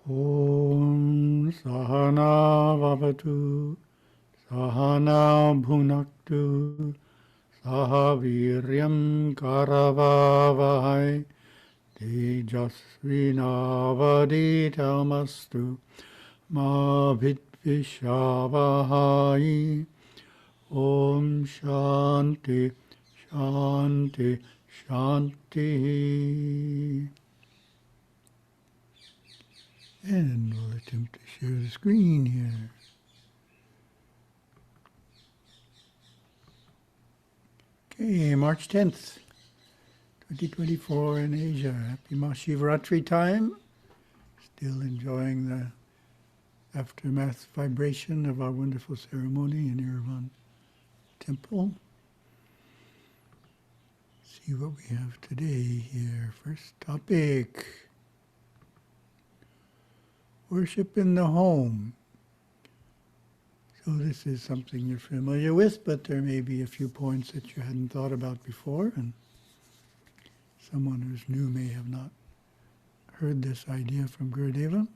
Om Sahana Vavatu Sahana Bhunaktu Sahaviryam Karavavahai Tejasvinavaditamastu Ma Vidvishavahai. Om Shanti Shanti Shanti. And we'll attempt to share the screen here. Okay, March 10th, 2024 in Asia. Happy Mahashivaratri time. Still enjoying the aftermath vibration of our wonderful ceremony in Yerevan Temple. See what we have today here. First topic. Worship in the home. So this is something you're familiar with, but there may be a few points that you hadn't thought about before, and someone who's new may have not heard this idea from Gurudeva.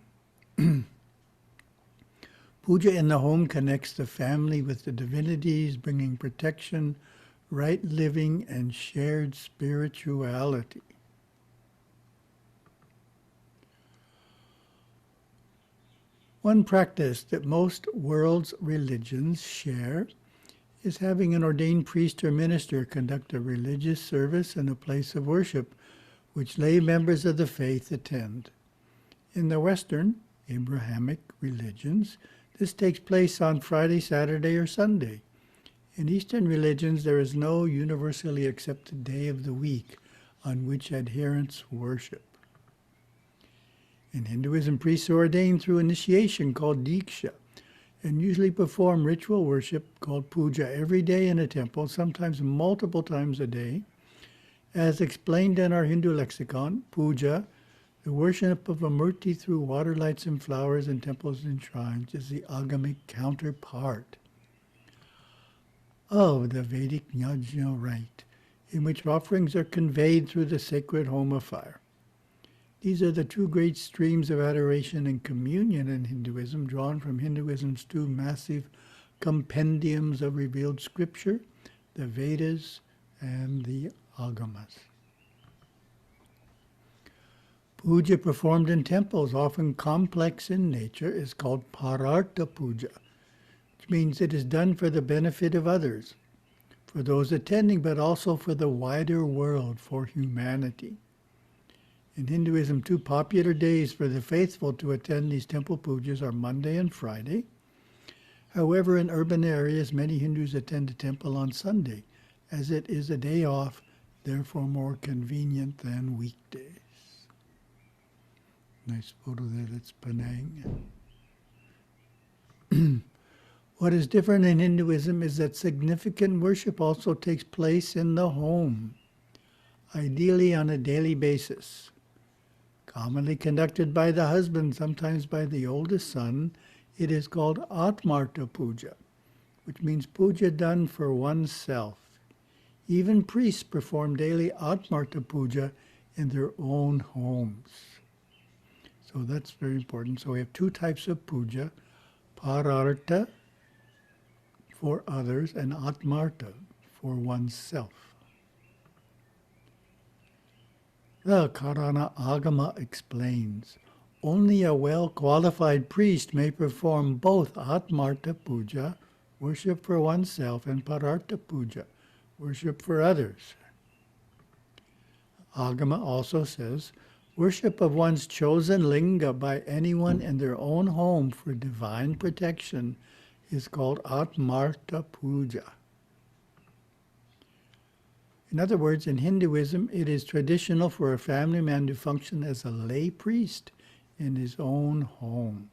Puja in the home connects the family with the divinities, bringing protection, right living, and shared spirituality. One practice that most world's religions share is having an ordained priest or minister conduct a religious service in a place of worship which lay members of the faith attend. In the Western, Abrahamic religions, this takes place on Friday, Saturday, or Sunday. In Eastern religions, there is no universally accepted day of the week on which adherents worship. In Hinduism, priests are ordained through initiation called Diksha, and usually perform ritual worship called Puja every day in a temple, sometimes multiple times a day. As explained in our Hindu lexicon, Puja, the worship of a murti through water lights and flowers in temples and shrines, is the agamic counterpart of the Vedic yajna rite, in which offerings are conveyed through the sacred home of fire. These are the two great streams of adoration and communion in Hinduism, drawn from Hinduism's two massive compendiums of revealed scripture, the Vedas and the Agamas. Puja performed in temples, often complex in nature, is called Parartha Puja, which means it is done for the benefit of others, for those attending, but also for the wider world, for humanity. In Hinduism, two popular days for the faithful to attend these temple pujas are Monday and Friday. However, in urban areas, many Hindus attend a temple on Sunday, as it is a day off, therefore more convenient than weekdays. Nice photo there, that's Penang. What is different in Hinduism is that significant worship also takes place in the home, ideally on a daily basis. Commonly conducted by the husband, sometimes by the oldest son, it is called Atmartha Puja, which means puja done for oneself. Even priests perform daily Atmartha Puja in their own homes. So that's very important. So we have two types of puja, Parartha for others and Atmartha for oneself. The Karana Agama explains, only a well-qualified priest may perform both Atmartha Puja, worship for oneself, and Parartha Puja, worship for others. Agama also says, worship of one's chosen linga by anyone in their own home for divine protection is called Atmartha Puja. In other words, in Hinduism, it is traditional for a family man to function as a lay priest in his own home.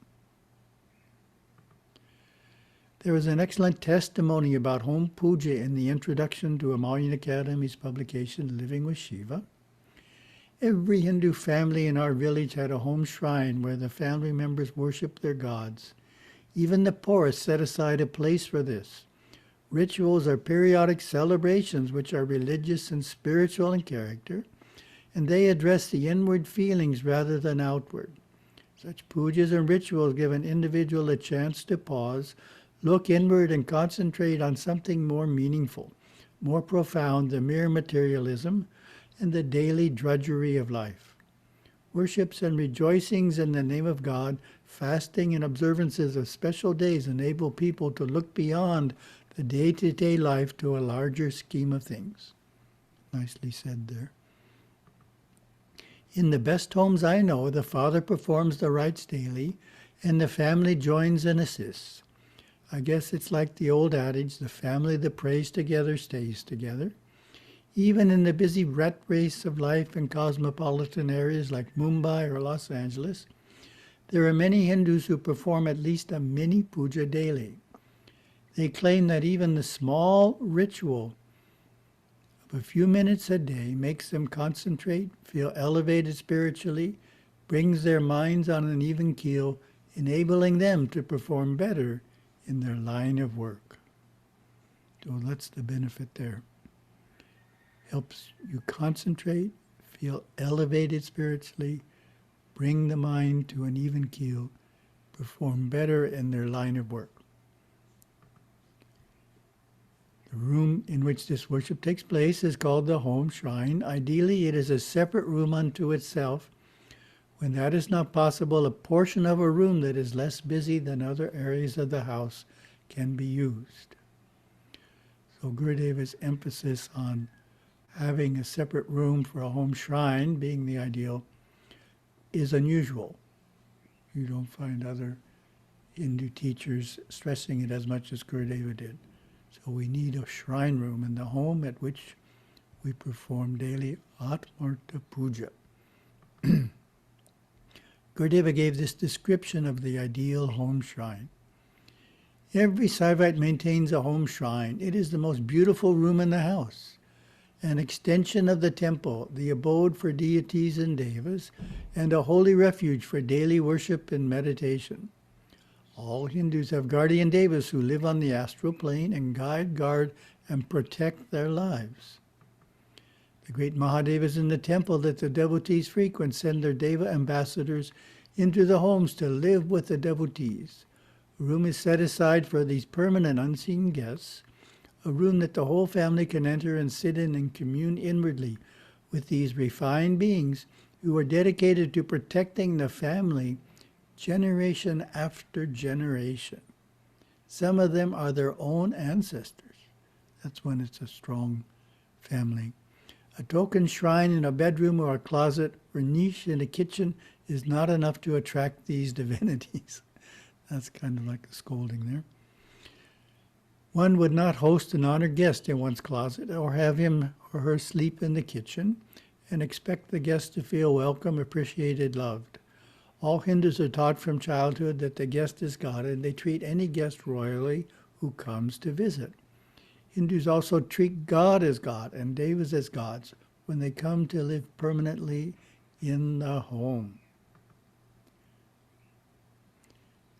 There is an excellent testimony about home puja in the introduction to Himalayan Academy's publication, Living with Shiva. Every Hindu family in our village had a home shrine where the family members worshiped their gods. Even the poorest set aside a place for this. Rituals are periodic celebrations which are religious and spiritual in character, and they address the inward feelings rather than outward. Such pujas and rituals give an individual a chance to pause, look inward, and concentrate on something more meaningful, more profound than mere materialism and the daily drudgery of life. Worships and rejoicings in the name of God, fasting and observances of special days enable people to look beyond the day-to-day life to a larger scheme of things. Nicely said there. In the best homes I know, the father performs the rites daily, and the family joins and assists. I guess it's like the old adage, the family that prays together stays together. Even in the busy rat race of life in cosmopolitan areas like Mumbai or Los Angeles, there are many Hindus who perform at least a mini puja daily. They claim that even the small ritual of a few minutes a day makes them concentrate, feel elevated spiritually, brings their minds on an even keel, enabling them to perform better in their line of work. So that's the benefit there. Helps you concentrate, feel elevated spiritually, bring the mind to an even keel, perform better in their line of work. The room in which this worship takes place is called the home shrine. Ideally, it is a separate room unto itself. When that is not possible, a portion of a room that is less busy than other areas of the house can be used. So Gurudeva's emphasis on having a separate room for a home shrine being the ideal is unusual. You don't find other Hindu teachers stressing it as much as Gurudeva did. So we need a shrine room in the home at which we perform daily Atmartha Puja. Gurudeva gave this description of the ideal home shrine. Every Saivite maintains a home shrine. It is the most beautiful room in the house, an extension of the temple, the abode for deities and devas, and a holy refuge for daily worship and meditation. All Hindus have guardian devas who live on the astral plane and guard, and protect their lives. The great Mahadevas in the temple that the devotees frequent send their deva ambassadors into the homes to live with the devotees. A room is set aside for these permanent unseen guests, a room that the whole family can enter and sit in and commune inwardly with these refined beings who are dedicated to protecting the family generation after generation. Some of them are their own ancestors. That's when it's a strong family. A token shrine in a bedroom or a closet or niche in a kitchen is not enough to attract these divinities. That's kind of like a scolding there. One would not host an honored guest in one's closet or have him or her sleep in the kitchen and expect the guest to feel welcome, appreciated, loved. All Hindus are taught from childhood that the guest is God, and they treat any guest royally who comes to visit. Hindus also treat God as God and devas as gods when they come to live permanently in the home.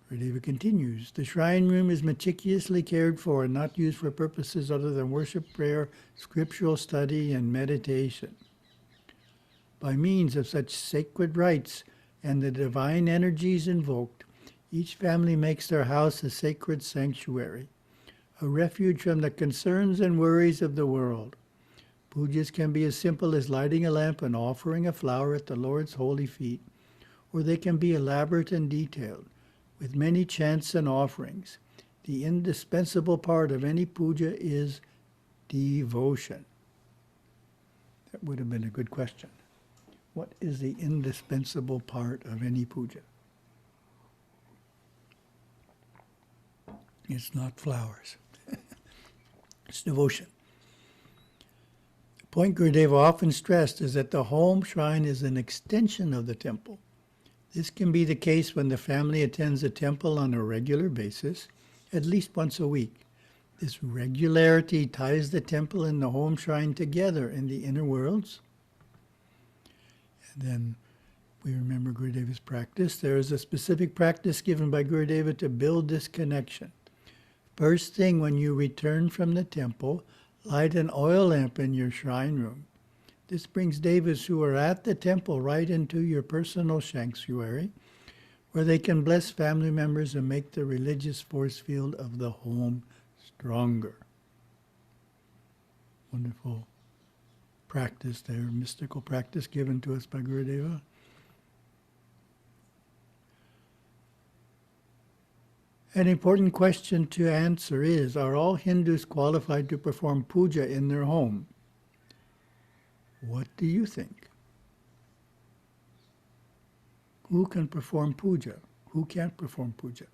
Gurudeva continues, the shrine room is meticulously cared for and not used for purposes other than worship, prayer, scriptural study, and meditation. By means of such sacred rites and the divine energies invoked, each family makes their house a sacred sanctuary, a refuge from the concerns and worries of the world. Pujas can be as simple as lighting a lamp and offering a flower at the Lord's holy feet, or they can be elaborate and detailed, with many chants and offerings. The indispensable part of any puja is devotion. That would have been a good question. What is the indispensable part of any puja? It's not flowers. It's devotion. The point Gurudeva often stressed is that the home shrine is an extension of the temple. This can be the case when the family attends a temple on a regular basis, at least once a week. This regularity ties the temple and the home shrine together in the inner worlds. And then we remember Gurudeva's practice. There is a specific practice given by Gurudeva to build this connection. First thing, when you return from the temple, light an oil lamp in your shrine room. This brings devas who are at the temple right into your personal sanctuary, where they can bless family members and make the religious force field of the home stronger. Wonderful practice there, mystical practice given to us by Gurudeva. An important question to answer is, are all Hindus qualified to perform puja in their home? What do you think? Who can perform puja? Who can't perform puja?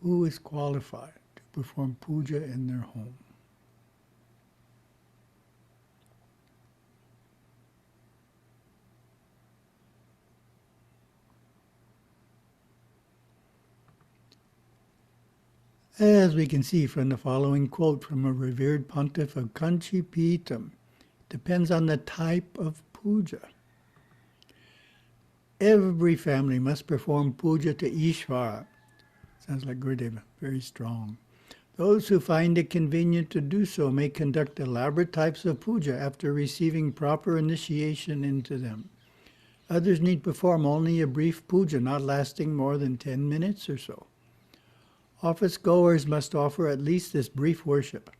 Who is qualified to perform puja in their home? As we can see from the following quote from a revered pontiff of Kanchipitam, depends on the type of puja. Every family must perform puja to Ishvara. Sounds like Gurudeva, very strong. Those who find it convenient to do so may conduct elaborate types of puja after receiving proper initiation into them. Others need perform only a brief puja, not lasting more than 10 minutes or so. Office goers must offer at least this brief worship.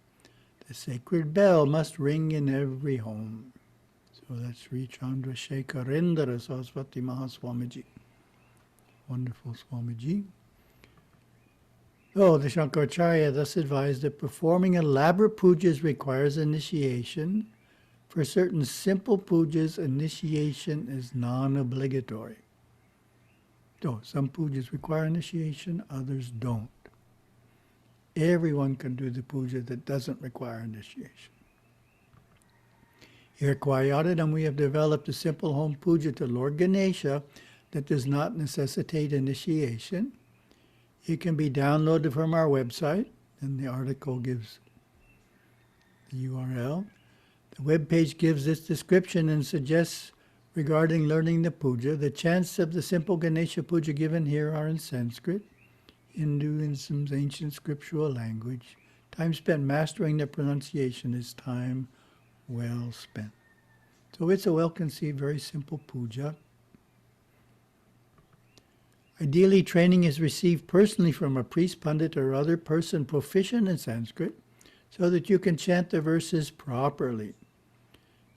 The sacred bell must ring in every home. So that's Sri Chandrasekharendra Saraswati Mahaswamiji. Wonderful Swamiji. Oh, the Shankaracharya thus advised that performing elaborate pujas requires initiation. For certain simple pujas, initiation is non-obligatory. So some pujas require initiation, others don't. Everyone can do the puja that doesn't require initiation. Here at Quietadam, we have developed a simple home puja to Lord Ganesha that does not necessitate initiation. It can be downloaded from our website, and the article gives the URL. The web page gives its description and suggests regarding learning the puja. The chants of the simple Ganesha puja given here are in Sanskrit, Hinduism's ancient scriptural language. Time spent mastering the pronunciation is time well spent. So it's a well-conceived, very simple puja. Ideally, training is received personally from a priest, pandit, or other person proficient in Sanskrit, so that you can chant the verses properly.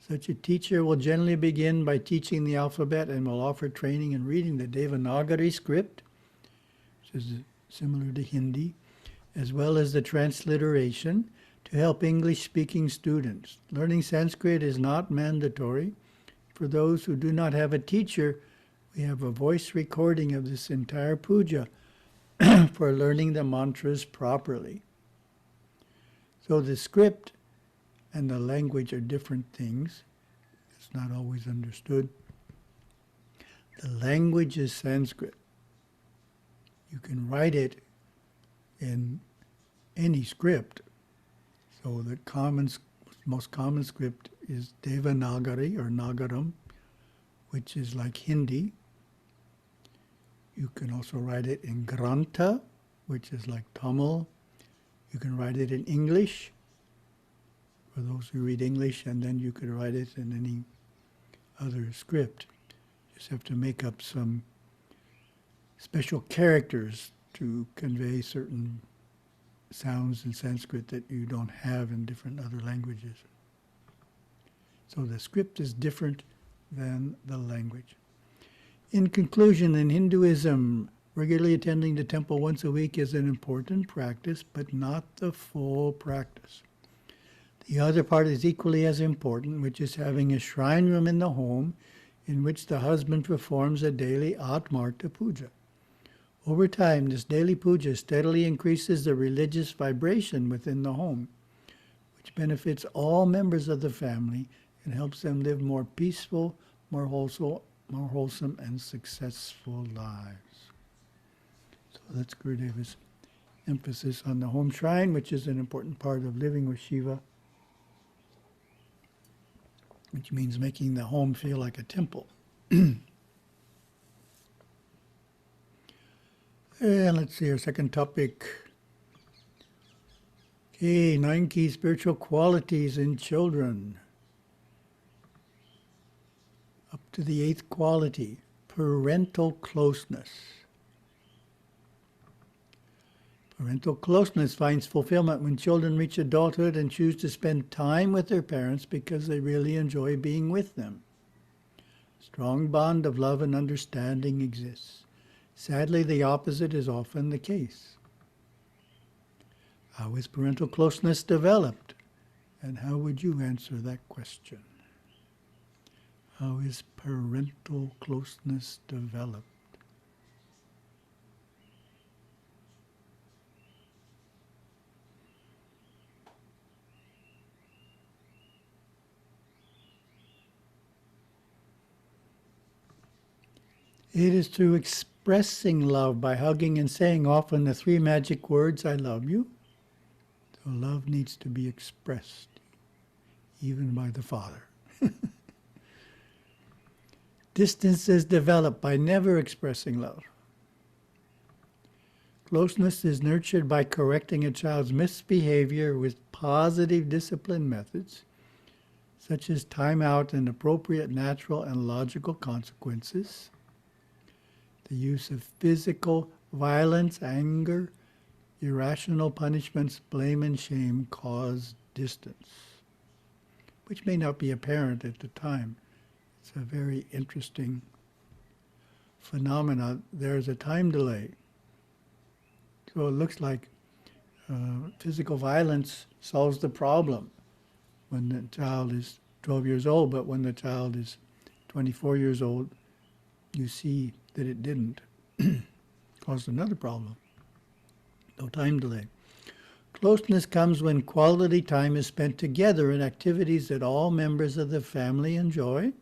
Such a teacher will generally begin by teaching the alphabet and will offer training in reading the Devanagari script, which is similar to Hindi, as well as the transliteration to help English-speaking students. Learning Sanskrit is not mandatory. For those who do not have a teacher, we have a voice recording of this entire puja for learning the mantras properly. So the script and the language are different things. It's not always understood. The language is Sanskrit. You can write it in any script. So the most common script is Devanagari or Nagaram, which is like Hindi. You can also write it in Grantha, which is like Tamil. You can write it in English, for those who read English, and then you could write it in any other script. You just have to make up some special characters to convey certain sounds in Sanskrit that you don't have in different other languages. So the script is different than the language. In conclusion, in Hinduism, regularly attending the temple once a week is an important practice, but not the full practice. The other part is equally as important, which is having a shrine room in the home in which the husband performs a daily Atmartha Puja. Over time, this daily puja steadily increases the religious vibration within the home, which benefits all members of the family and helps them live more peaceful, more wholesome and successful lives. So that's Gurudeva's emphasis on the home shrine, which is an important part of living with Shiva, which means making the home feel like a temple. And let's see our second topic. Okay, 9 key spiritual qualities in children. Up to the 8th quality, parental closeness. Parental closeness finds fulfillment when children reach adulthood and choose to spend time with their parents because they really enjoy being with them. A strong bond of love and understanding exists. Sadly, the opposite is often the case. How is parental closeness developed? And how would you answer that question? How is parental closeness developed? It is through expressing love by hugging and saying often the 3 magic words, I love you. So love needs to be expressed, even by the father. Distance is developed by never expressing love. Closeness is nurtured by correcting a child's misbehavior with positive discipline methods, such as time out and appropriate natural and logical consequences. The use of physical violence, anger, irrational punishments, blame and shame cause distance, which may not be apparent at the time. It's a very interesting phenomenon. There's a time delay. So it looks like physical violence solves the problem when the child is 12 years old, but when the child is 24 years old, you see that it didn't. Caused another problem. No time delay. Closeness comes when quality time is spent together in activities that all members of the family enjoy.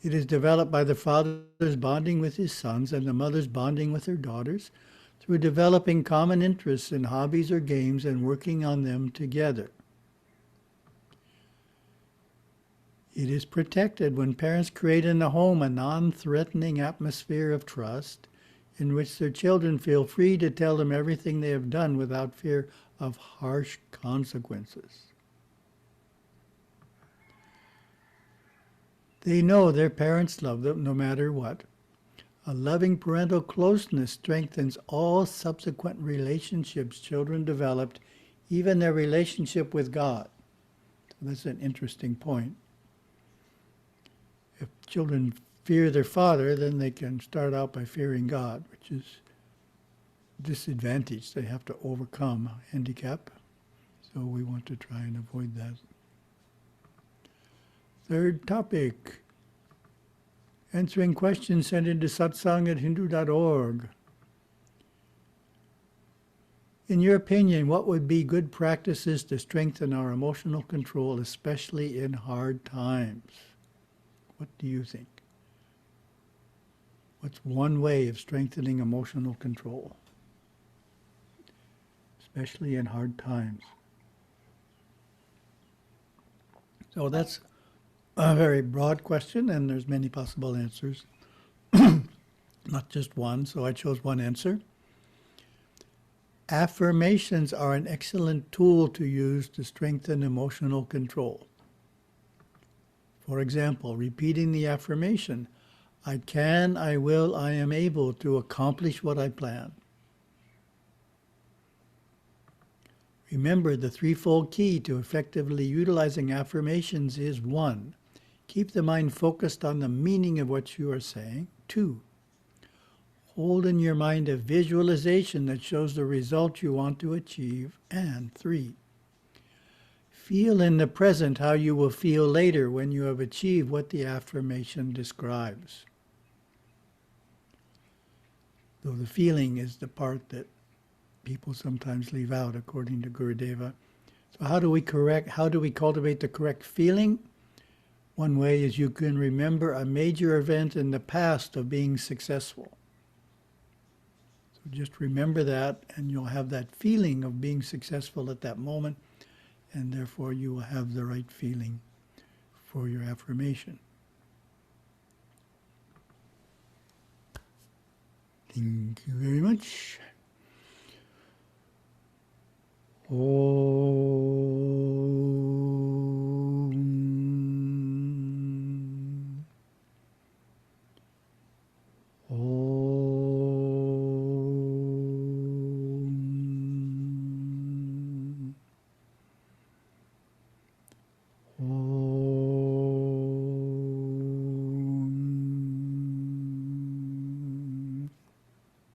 It is developed by the father's bonding with his sons and the mother's bonding with her daughters through developing common interests in hobbies or games and working on them together. It is protected when parents create in the home a non-threatening atmosphere of trust in which their children feel free to tell them everything they have done without fear of harsh consequences. They know their parents love them no matter what. A loving parental closeness strengthens all subsequent relationships children developed, even their relationship with God. So that's an interesting point. If children fear their father, then they can start out by fearing God, which is disadvantage. They have to overcome handicap. So we want to try and avoid that. Third topic, answering questions sent into satsang@hindu.org. In your opinion, what would be good practices to strengthen our emotional control, especially in hard times? What do you think? What's one way of strengthening emotional control, especially in hard times? So that's a very broad question, and there's many possible answers, not just one, so I chose one answer. Affirmations are an excellent tool to use to strengthen emotional control. For example, repeating the affirmation, I can, I will, I am able to accomplish what I plan. Remember, the threefold key to effectively utilizing affirmations is 1. Keep the mind focused on the meaning of what you are saying. 2. Hold in your mind a visualization that shows the result you want to achieve. And 3. Feel in the present how you will feel later when you have achieved what the affirmation describes. Though the feeling is the part that people sometimes leave out, according to Gurudeva. So how do we cultivate the correct feeling? One way is you can remember a major event in the past of being successful. So just remember that, and you'll have that feeling of being successful at that moment, and therefore you will have the right feeling for your affirmation. Thank you very much. Oh.